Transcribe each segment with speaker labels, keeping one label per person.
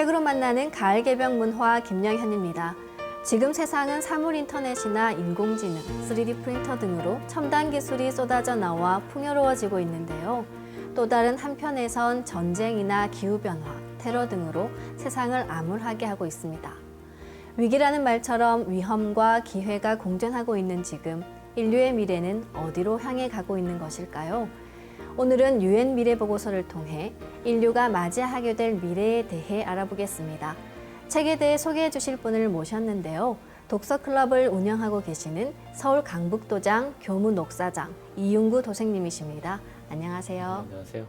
Speaker 1: 책으로 만나는 가을 개병 문화 김영현입니다. 지금 세상은 사물 인터넷이나 인공지능, 3D 프린터 등으로 첨단 기술이 쏟아져 나와 풍요로워지고 있는데요. 또 다른 한편에선 전쟁이나 기후변화, 테러 등으로 세상을 암울하게 하고 있습니다. 위기라는 말처럼 위험과 기회가 공존하고 있는 지금, 인류의 미래는 어디로 향해 가고 있는 것일까요? 오늘은 유엔 미래 보고서를 통해 인류가 맞이하게 될 미래에 대해 알아보겠습니다. 책에 대해 소개해 주실 분을 모셨는데요. 독서클럽을 운영하고 계시는 서울 강북도장 교무녹사장 이윤구 도생님이십니다. 안녕하세요.
Speaker 2: 안녕하세요.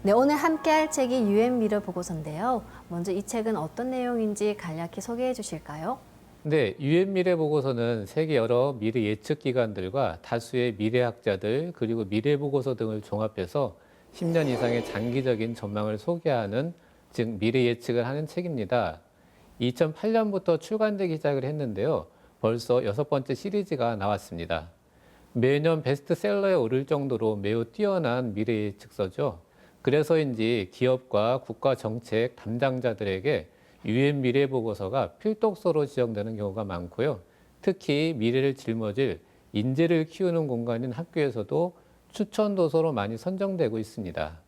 Speaker 1: 네, 오늘 함께할 책이 유엔 미래 보고서인데요. 먼저 이 책은 어떤 내용인지 간략히 소개해 주실까요?
Speaker 2: 네, 유엔 미래 보고서는 세계 여러 미래 예측 기관들과 다수의 미래학자들 그리고 미래 보고서 등을 종합해서 10년 이상의 장기적인 전망을 소개하는, 즉 미래 예측을 하는 책입니다. 2008년부터 출간되기 시작을 했는데요. 벌써 6번째 시리즈가 나왔습니다. 매년 베스트셀러에 오를 정도로 매우 뛰어난 미래 예측서죠. 그래서인지 기업과 국가 정책 담당자들에게 유엔 미래 보고서가 필독서로 지정되는 경우가 많고요. 특히 미래를 짊어질 인재를 키우는 공간인 학교에서도 추천 도서로 많이 선정되고 있습니다.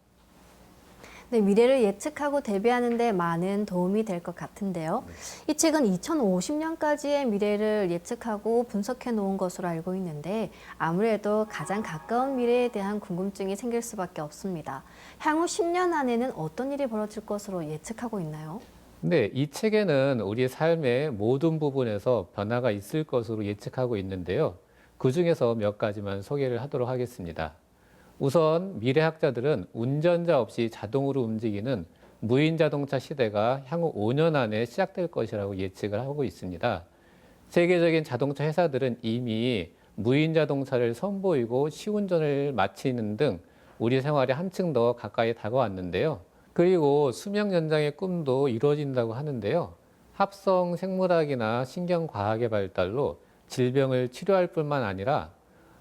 Speaker 1: 네, 미래를 예측하고 대비하는 데 많은 도움이 될 것 같은데요. 이 책은 2050년까지의 미래를 예측하고 분석해 놓은 것으로 알고 있는데 아무래도 가장 가까운 미래에 대한 궁금증이 생길 수밖에 없습니다. 향후 10년 안에는 어떤 일이 벌어질 것으로 예측하고 있나요?
Speaker 2: 네, 이 책에는 우리 삶의 모든 부분에서 변화가 있을 것으로 예측하고 있는데요. 그 중에서 몇 가지만 소개를 하도록 하겠습니다. 우선 미래학자들은 운전자 없이 자동으로 움직이는 무인 자동차 시대가 향후 5년 안에 시작될 것이라고 예측을 하고 있습니다. 세계적인 자동차 회사들은 이미 무인 자동차를 선보이고 시운전을 마치는 등 우리 생활에 한층 더 가까이 다가왔는데요. 그리고 수명 연장의 꿈도 이루어진다고 하는데요. 합성 생물학이나 신경과학의 발달로 질병을 치료할 뿐만 아니라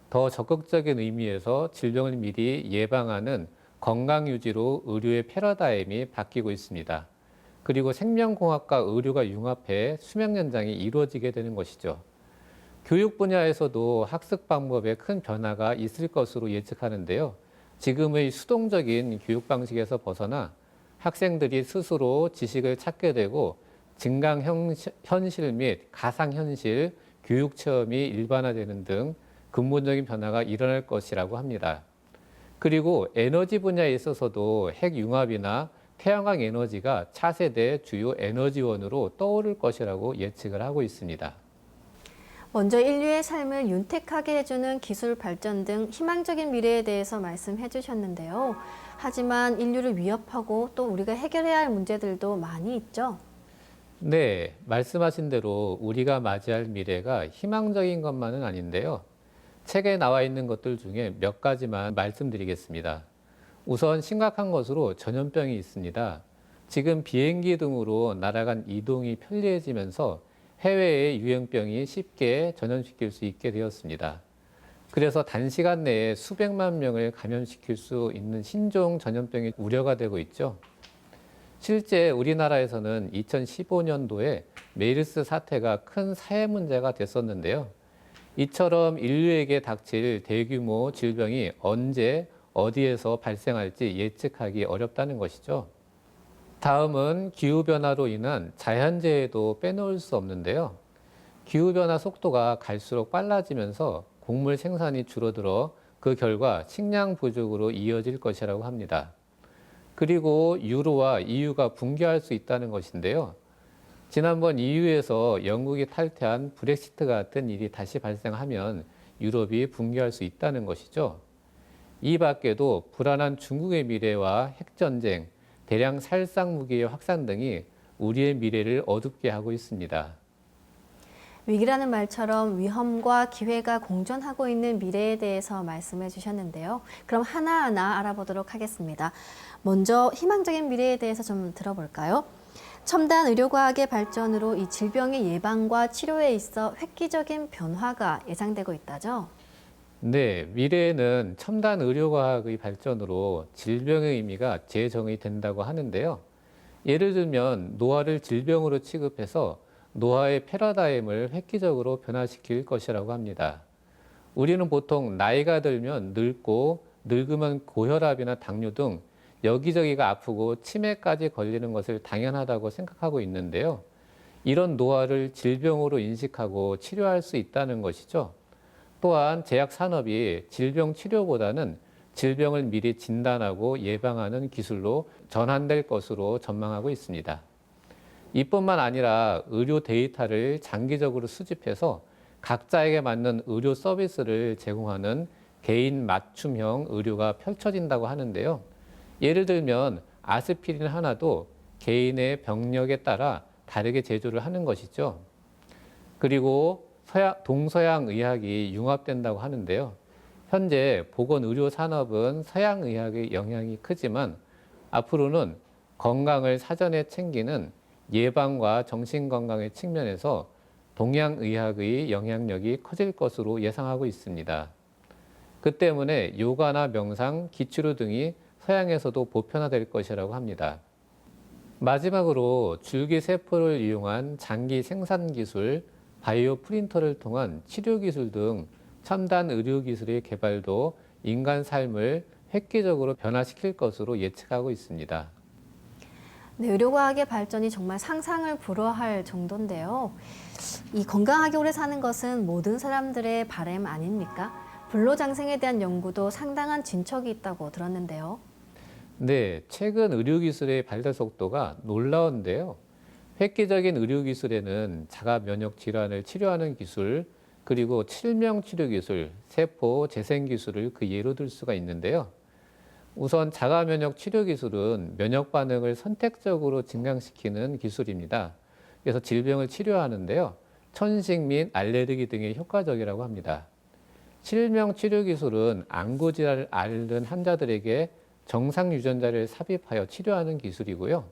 Speaker 2: 더 적극적인 의미에서 질병을 미리 예방하는 건강유지로 의료의 패러다임이 바뀌고 있습니다. 그리고 생명공학과 의료가 융합해 수명 연장이 이루어지게 되는 것이죠. 교육 분야에서도 학습 방법에 큰 변화가 있을 것으로 예측하는데요. 지금의 수동적인 교육 방식에서 벗어나 학생들이 스스로 지식을 찾게 되고 증강현실 및 가상현실 교육 체험이 일반화되는 등 근본적인 변화가 일어날 것이라고 합니다. 그리고 에너지 분야에 있어서도 핵융합이나 태양광 에너지가 차세대 주요 에너지원으로 떠오를 것이라고 예측을 하고 있습니다.
Speaker 1: 먼저 인류의 삶을 윤택하게 해주는 기술 발전 등 희망적인 미래에 대해서 말씀해 주셨는데요. 하지만 인류를 위협하고 또 우리가 해결해야 할 문제들도 많이 있죠.
Speaker 2: 네, 말씀하신 대로 우리가 맞이할 미래가 희망적인 것만은 아닌데요. 책에 나와 있는 것들 중에 몇 가지만 말씀드리겠습니다. 우선 심각한 것으로 전염병이 있습니다. 지금 비행기 등으로 나라 간 이동이 편리해지면서 해외의 유행병이 쉽게 전염시킬 수 있게 되었습니다. 그래서 단시간 내에 수백만 명을 감염시킬 수 있는 신종 전염병이 우려가 되고 있죠. 실제 우리나라에서는 2015년도에 메르스 사태가 큰 사회 문제가 됐었는데요. 이처럼 인류에게 닥칠 대규모 질병이 언제 어디에서 발생할지 예측하기 어렵다는 것이죠. 다음은 기후변화로 인한 자연재해도 빼놓을 수 없는데요. 기후변화 속도가 갈수록 빨라지면서 곡물 생산이 줄어들어 그 결과 식량 부족으로 이어질 것이라고 합니다. 그리고 유로와 EU가 붕괴할 수 있다는 것인데요. 지난번 EU에서 영국이 탈퇴한 브렉시트 같은 일이 다시 발생하면 유럽이 붕괴할 수 있다는 것이죠. 이 밖에도 불안한 중국의 미래와 핵전쟁, 대량 살상 무기의 확산 등이 우리의 미래를 어둡게 하고 있습니다.
Speaker 1: 위기라는 말처럼 위험과 기회가 공존하고 있는 미래에 대해서 말씀해 주셨는데요. 그럼 하나하나 알아보도록 하겠습니다. 먼저 희망적인 미래에 대해서 좀 들어볼까요? 첨단 의료과학의 발전으로 이 질병의 예방과 치료에 있어 획기적인 변화가 예상되고 있다죠?
Speaker 2: 네, 미래에는 첨단 의료과학의 발전으로 질병의 의미가 재정의 된다고 하는데요. 예를 들면 노화를 질병으로 취급해서 노화의 패러다임을 획기적으로 변화시킬 것이라고 합니다. 우리는 보통 나이가 들면 늙고 늙으면 고혈압이나 당뇨 등 여기저기가 아프고 치매까지 걸리는 것을 당연하다고 생각하고 있는데요. 이런 노화를 질병으로 인식하고 치료할 수 있다는 것이죠. 또한 제약 산업이 질병 치료보다는 질병을 미리 진단하고 예방하는 기술로 전환될 것으로 전망하고 있습니다. 이뿐만 아니라 의료 데이터를 장기적으로 수집해서 각자에게 맞는 의료 서비스를 제공하는 개인 맞춤형 의료가 펼쳐진다고 하는데요. 예를 들면 아스피린 하나도 개인의 병력에 따라 다르게 제조를 하는 것이죠. 그리고 동서양 의학이 융합된다고 하는데요. 현재 보건의료 산업은 서양 의학의 영향이 크지만 앞으로는 건강을 사전에 챙기는 예방과 정신건강의 측면에서 동양의학의 영향력이 커질 것으로 예상하고 있습니다. 그 때문에 요가나 명상, 기치료 등이 서양에서도 보편화될 것이라고 합니다. 마지막으로 줄기세포를 이용한 장기 생산 기술, 바이오 프린터를 통한 치료 기술 등 첨단 의료 기술의 개발도 인간 삶을 획기적으로 변화시킬 것으로 예측하고 있습니다.
Speaker 1: 네, 의료과학의 발전이 정말 상상을 불허할 정도인데요. 이 건강하게 오래 사는 것은 모든 사람들의 바람 아닙니까? 불로장생에 대한 연구도 상당한 진척이 있다고 들었는데요.
Speaker 2: 네, 최근 의료기술의 발달 속도가 놀라운데요. 획기적인 의료기술에는 자가 면역 질환을 치료하는 기술, 그리고 칠명 치료 기술, 세포 재생 기술을 그 예로 들 수가 있는데요. 우선 자가 면역 치료 기술은 면역 반응을 선택적으로 증강시키는 기술입니다. 그래서 질병을 치료하는데요. 천식 및 알레르기 등에 효과적이라고 합니다. 칠명 치료 기술은 안구 질환을 앓는 환자들에게 정상 유전자를 삽입하여 치료하는 기술이고요.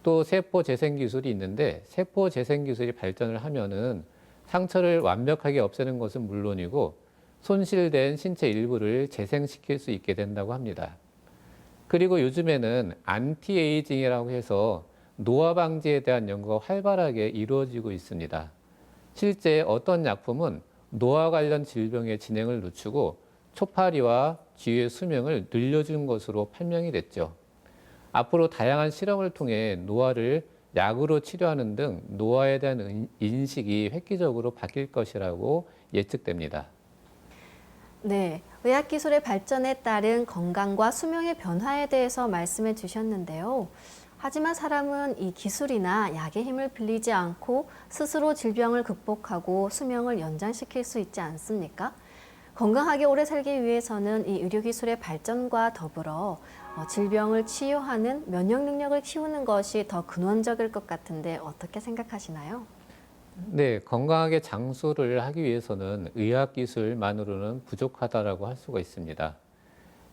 Speaker 2: 또 세포 재생 기술이 있는데 세포 재생 기술이 발전을 하면은 상처를 완벽하게 없애는 것은 물론이고 손실된 신체 일부를 재생시킬 수 있게 된다고 합니다. 그리고 요즘에는 안티에이징이라고 해서 노화 방지에 대한 연구가 활발하게 이루어지고 있습니다. 실제 어떤 약품은 노화 관련 질병의 진행을 늦추고 초파리와 쥐의 수명을 늘려준 것으로 판명이 됐죠. 앞으로 다양한 실험을 통해 노화를 약으로 치료하는 등 노화에 대한 인식이 획기적으로 바뀔 것이라고 예측됩니다.
Speaker 1: 네, 의학기술의 발전에 따른 건강과 수명의 변화에 대해서 말씀해 주셨는데요. 하지만 사람은 이 기술이나 약의 힘을 빌리지 않고 스스로 질병을 극복하고 수명을 연장시킬 수 있지 않습니까? 건강하게 오래 살기 위해서는 이 의료기술의 발전과 더불어 질병을 치유하는 면역 능력을 키우는 것이 더 근원적일 것 같은데 어떻게 생각하시나요?
Speaker 2: 네, 건강하게 장수를 하기 위해서는 의학기술만으로는 부족하다라고 할 수가 있습니다.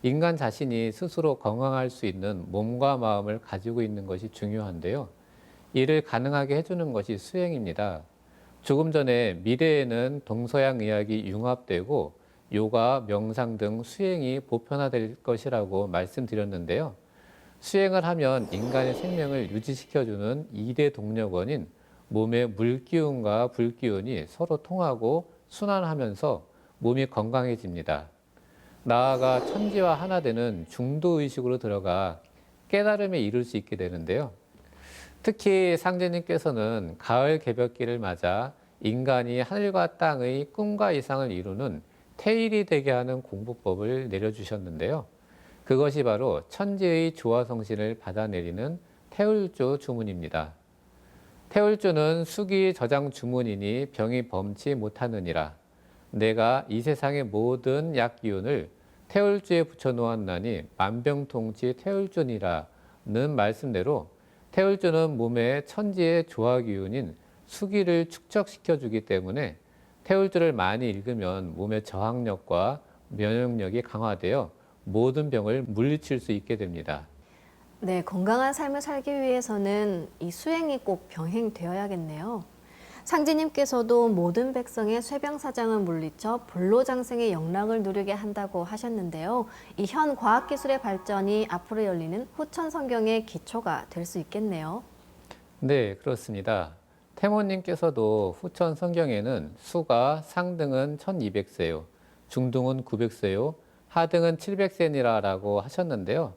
Speaker 2: 인간 자신이 스스로 건강할 수 있는 몸과 마음을 가지고 있는 것이 중요한데요. 이를 가능하게 해주는 것이 수행입니다. 조금 전에 미래에는 동서양 의학이 융합되고 요가, 명상 등 수행이 보편화될 것이라고 말씀드렸는데요. 수행을 하면 인간의 생명을 유지시켜주는 2대 동력원인 몸의 물기운과 불기운이 서로 통하고 순환하면서 몸이 건강해집니다. 나아가 천지와 하나 되는 중도의식으로 들어가 깨달음에 이를 수 있게 되는데요. 특히 상제님께서는 가을 개벽기를 맞아 인간이 하늘과 땅의 꿈과 이상을 이루는 태일이 되게 하는 공부법을 내려주셨는데요. 그것이 바로 천지의 조화성신을 받아내리는 태울조 주문입니다. 태울조는 수기 저장 주문이니 병이 범치 못하느니라. 내가 이 세상의 모든 약 기운을 태울조에 붙여 놓았나니 만병통치 태울조니라는 말씀대로 태울조는 몸의 천지의 조화 기운인 수기를 축적시켜 주기 때문에 태울조를 많이 읽으면 몸의 저항력과 면역력이 강화되어 모든 병을 물리칠 수 있게 됩니다.
Speaker 1: 네, 건강한 삶을 살기 위해서는 이 수행이 꼭 병행되어야겠네요. 상지님께서도 모든 백성의 쇠병사장을 물리쳐 불로장생의 영락을 누리게 한다고 하셨는데요. 이 현 과학기술의 발전이 앞으로 열리는 후천 성경의 기초가 될 수 있겠네요.
Speaker 2: 네, 그렇습니다. 태모님께서도 후천 성경에는 수가 상등은 1200세요, 중등은 900세요, 하등은 700세니라라고 하셨는데요.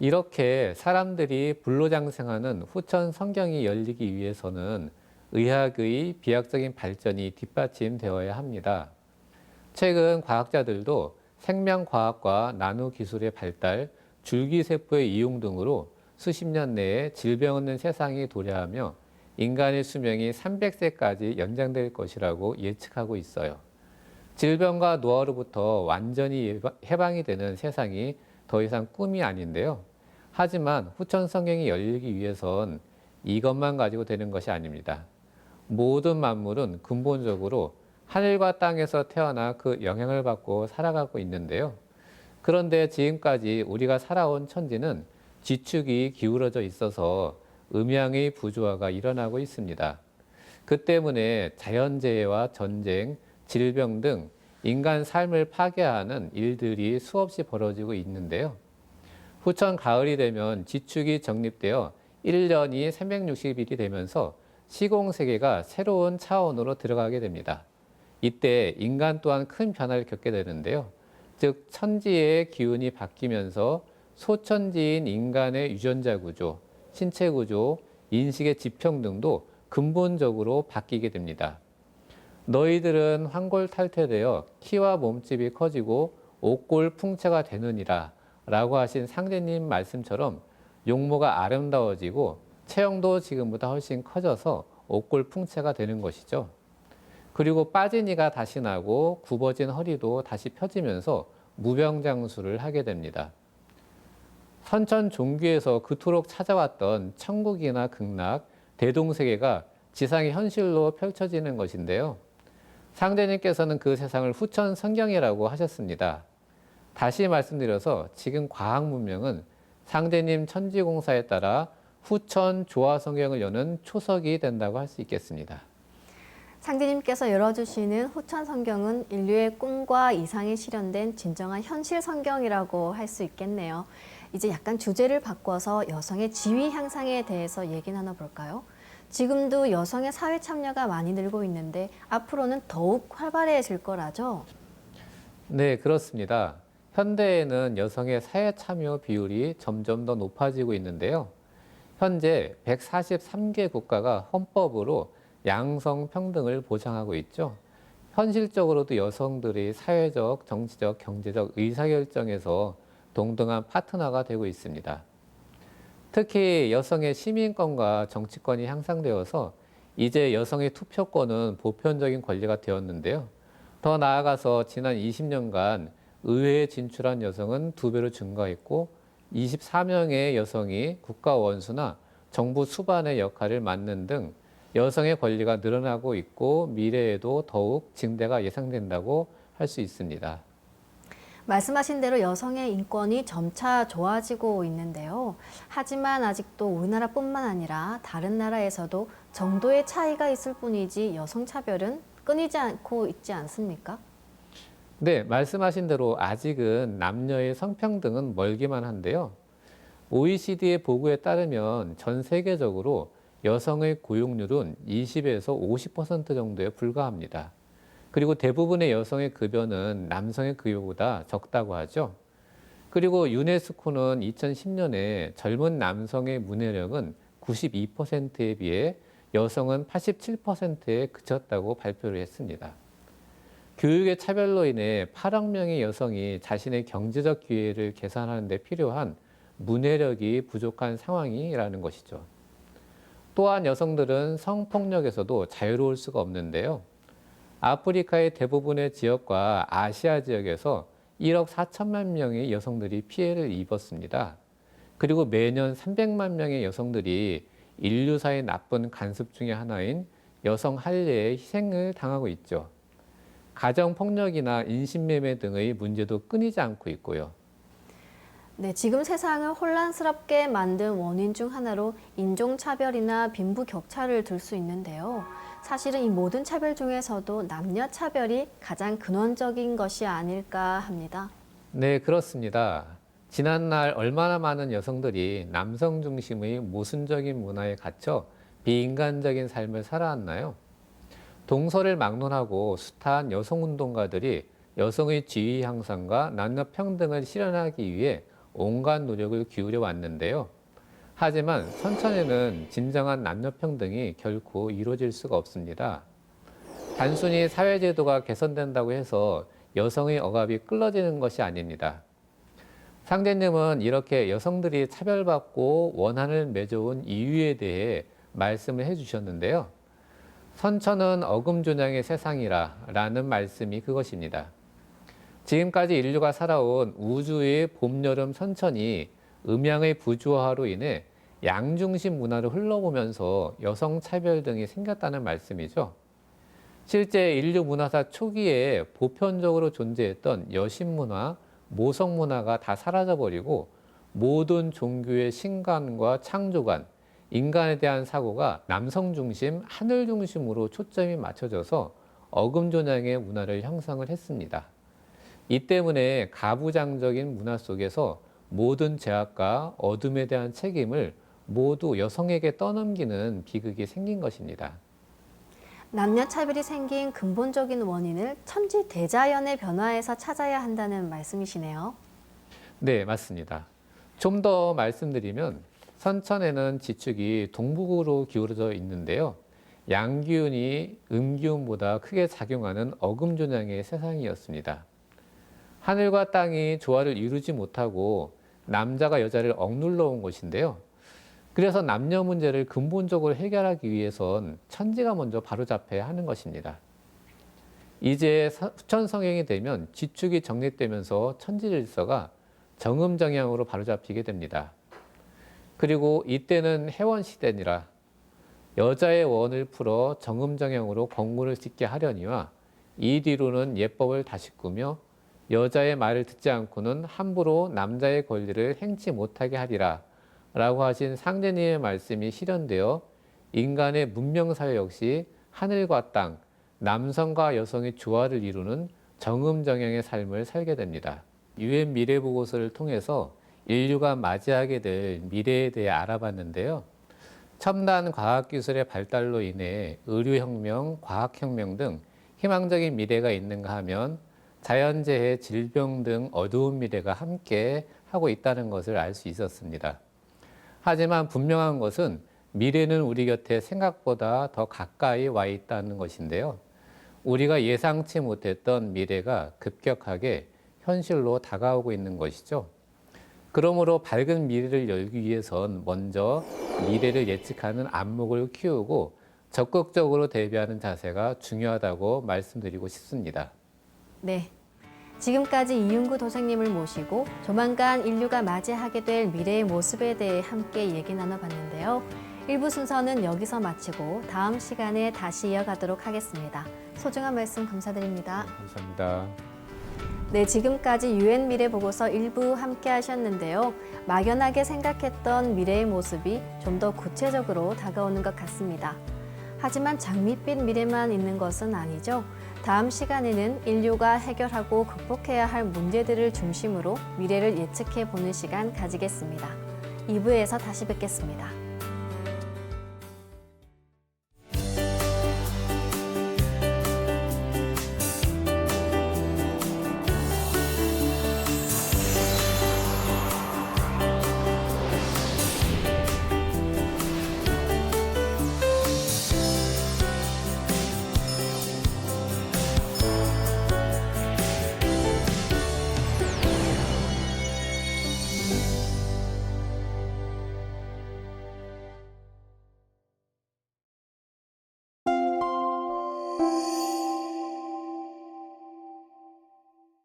Speaker 2: 이렇게 사람들이 불로장생하는 후천 성경이 열리기 위해서는 의학의 비약적인 발전이 뒷받침되어야 합니다. 최근 과학자들도 생명과학과 나노기술의 발달, 줄기세포의 이용 등으로 수십 년 내에 질병 없는 세상이 도래하며 인간의 수명이 300세까지 연장될 것이라고 예측하고 있어요. 질병과 노화로부터 완전히 해방이 되는 세상이 더 이상 꿈이 아닌데요. 하지만 후천 성경이 열리기 위해선 이것만 가지고 되는 것이 아닙니다. 모든 만물은 근본적으로 하늘과 땅에서 태어나 그 영향을 받고 살아가고 있는데요. 그런데 지금까지 우리가 살아온 천지는 지축이 기울어져 있어서 음양의 부조화가 일어나고 있습니다. 그 때문에 자연재해와 전쟁, 질병 등 인간 삶을 파괴하는 일들이 수없이 벌어지고 있는데요. 후천 가을이 되면 지축이 정립되어 1년이 360일이 되면서 시공세계가 새로운 차원으로 들어가게 됩니다. 이때 인간 또한 큰 변화를 겪게 되는데요. 즉 천지의 기운이 바뀌면서 소천지인 인간의 유전자 구조, 신체 구조, 인식의 지평 등도 근본적으로 바뀌게 됩니다. 너희들은 환골탈태되어 키와 몸집이 커지고 옥골풍체가 되느니라 라고 하신 상제님 말씀처럼 용모가 아름다워지고 체형도 지금보다 훨씬 커져서 옥골풍체가 되는 것이죠. 그리고 빠진 이가 다시 나고 굽어진 허리도 다시 펴지면서 무병장수를 하게 됩니다. 선천 종교에서 그토록 찾아왔던 천국이나 극락, 대동세계가 지상의 현실로 펼쳐지는 것인데요. 상제님께서는 그 세상을 후천 성경이라고 하셨습니다. 다시 말씀드려서 지금 과학 문명은 상제님 천지공사에 따라 후천 조화 성경을 여는 초석이 된다고 할 수 있겠습니다.
Speaker 1: 상지님께서 열어주시는 후천 성경은 인류의 꿈과 이상이 실현된 진정한 현실 성경이라고 할 수 있겠네요. 이제 약간 주제를 바꿔서 여성의 지위 향상에 대해서 얘기 나눠볼까요? 지금도 여성의 사회 참여가 많이 늘고 있는데 앞으로는 더욱 활발해질 거라죠?
Speaker 2: 네, 그렇습니다. 현대에는 여성의 사회 참여 비율이 점점 더 높아지고 있는데요. 현재 143개 국가가 헌법으로 양성 평등을 보장하고 있죠. 현실적으로도 여성들이 사회적, 정치적, 경제적 의사결정에서 동등한 파트너가 되고 있습니다. 특히 여성의 시민권과 정치권이 향상되어서 이제 여성의 투표권은 보편적인 권리가 되었는데요. 더 나아가서 지난 20년간 의회에 진출한 여성은 2배로 증가했고 24명의 여성이 국가원수나 정부 수반의 역할을 맡는 등 여성의 권리가 늘어나고 있고 미래에도 더욱 증대가 예상된다고 할 수 있습니다.
Speaker 1: 말씀하신 대로 여성의 인권이 점차 좋아지고 있는데요. 하지만 아직도 우리나라뿐만 아니라 다른 나라에서도 정도의 차이가 있을 뿐이지 여성 차별은 끊이지 않고 있지 않습니까?
Speaker 2: 네, 말씀하신 대로 아직은 남녀의 성평등은 멀기만 한데요. OECD의 보고에 따르면 전 세계적으로 여성의 고용률은 20에서 50% 정도에 불과합니다. 그리고 대부분의 여성의 급여는 남성의 급여보다 적다고 하죠. 그리고 유네스코는 2010년에 젊은 남성의 문해력은 92%에 비해 여성은 87%에 그쳤다고 발표를 했습니다. 교육의 차별로 인해 8억 명의 여성이 자신의 경제적 기회를 계산하는 데 필요한 문해력이 부족한 상황이라는 것이죠. 또한 여성들은 성폭력에서도 자유로울 수가 없는데요. 아프리카의 대부분의 지역과 아시아 지역에서 1억 4천만 명의 여성들이 피해를 입었습니다. 그리고 매년 300만 명의 여성들이 인류사의 나쁜 간습 중의 하나인 여성 할례에 희생을 당하고 있죠. 가정폭력이나 인신매매 등의 문제도 끊이지 않고 있고요.
Speaker 1: 네, 지금 세상을 혼란스럽게 만든 원인 중 하나로 인종차별이나 빈부격차를 들 수 있는데요. 사실은 이 모든 차별 중에서도 남녀차별이 가장 근원적인 것이 아닐까 합니다.
Speaker 2: 네, 그렇습니다. 지난날 얼마나 많은 여성들이 남성 중심의 모순적인 문화에 갇혀 비인간적인 삶을 살아왔나요? 동서를 막론하고 숱한 여성운동가들이 여성의 지위 향상과 남녀 평등을 실현하기 위해 온갖 노력을 기울여 왔는데요. 하지만 선천에는 진정한 남녀 평등이 결코 이루어질 수가 없습니다. 단순히 사회제도가 개선된다고 해서 여성의 억압이 끌어지는 것이 아닙니다. 상제님은 이렇게 여성들이 차별받고 원한을 맺어온 이유에 대해 말씀을 해주셨는데요. 선천은 어금조냥의 세상이라 라는 말씀이 그것입니다. 지금까지 인류가 살아온 우주의 봄, 여름, 선천이 음양의 부조화로 인해 양중심 문화를 흘러보면서 여성 차별 등이 생겼다는 말씀이죠. 실제 인류 문화사 초기에 보편적으로 존재했던 여신 문화, 모성 문화가 다 사라져버리고 모든 종교의 신관과 창조관, 인간에 대한 사고가 남성 중심, 하늘 중심으로 초점이 맞춰져서 어금조냥의 문화를 형성을 했습니다. 이 때문에 가부장적인 문화 속에서 모든 죄악과 어둠에 대한 책임을 모두 여성에게 떠넘기는 비극이 생긴 것입니다.
Speaker 1: 남녀차별이 생긴 근본적인 원인을 천지대자연의 변화에서 찾아야 한다는 말씀이시네요.
Speaker 2: 네, 맞습니다. 좀 더 말씀드리면 선천에는 지축이 동북으로 기울어져 있는데요. 양기운이 음기운보다 크게 작용하는 어금조냥의 세상이었습니다. 하늘과 땅이 조화를 이루지 못하고 남자가 여자를 억눌러 온 것인데요. 그래서 남녀 문제를 근본적으로 해결하기 위해선 천지가 먼저 바로잡혀야 하는 것입니다. 이제 후천성행이 되면 지축이 정립되면서 천지질서가 정음정양으로 바로잡히게 됩니다. 그리고 이때는 해원시대니라 여자의 원을 풀어 정음정양으로 건물을 짓게 하려니와 이 뒤로는 예법을 다시 꾸며 여자의 말을 듣지 않고는 함부로 남자의 권리를 행치 못하게 하리라 라고 하신 상제님의 말씀이 실현되어 인간의 문명사회 역시 하늘과 땅, 남성과 여성의 조화를 이루는 정음정양의 삶을 살게 됩니다. UN 미래보고서를 통해서 인류가 맞이하게 될 미래에 대해 알아봤는데요. 첨단 과학기술의 발달로 인해 의료혁명, 과학혁명 등 희망적인 미래가 있는가 하면 자연재해, 질병 등 어두운 미래가 함께 하고 있다는 것을 알 수 있었습니다. 하지만 분명한 것은 미래는 우리 곁에 생각보다 더 가까이 와 있다는 것인데요. 우리가 예상치 못했던 미래가 급격하게 현실로 다가오고 있는 것이죠. 그러므로 밝은 미래를 열기 위해선 먼저 미래를 예측하는 안목을 키우고 적극적으로 대비하는 자세가 중요하다고 말씀드리고 싶습니다.
Speaker 1: 네. 지금까지 이윤구 도생님을 모시고 조만간 인류가 맞이하게 될 미래의 모습에 대해 함께 얘기 나눠봤는데요. 1부 순서는 여기서 마치고 다음 시간에 다시 이어가도록 하겠습니다. 소중한 말씀 감사드립니다.
Speaker 2: 감사합니다.
Speaker 1: 네, 지금까지 UN 미래 보고서 1부 함께 하셨는데요. 막연하게 생각했던 미래의 모습이 좀 더 구체적으로 다가오는 것 같습니다. 하지만 장밋빛 미래만 있는 것은 아니죠. 다음 시간에는 인류가 해결하고 극복해야 할 문제들을 중심으로 미래를 예측해 보는 시간 가지겠습니다. 2부에서 다시 뵙겠습니다.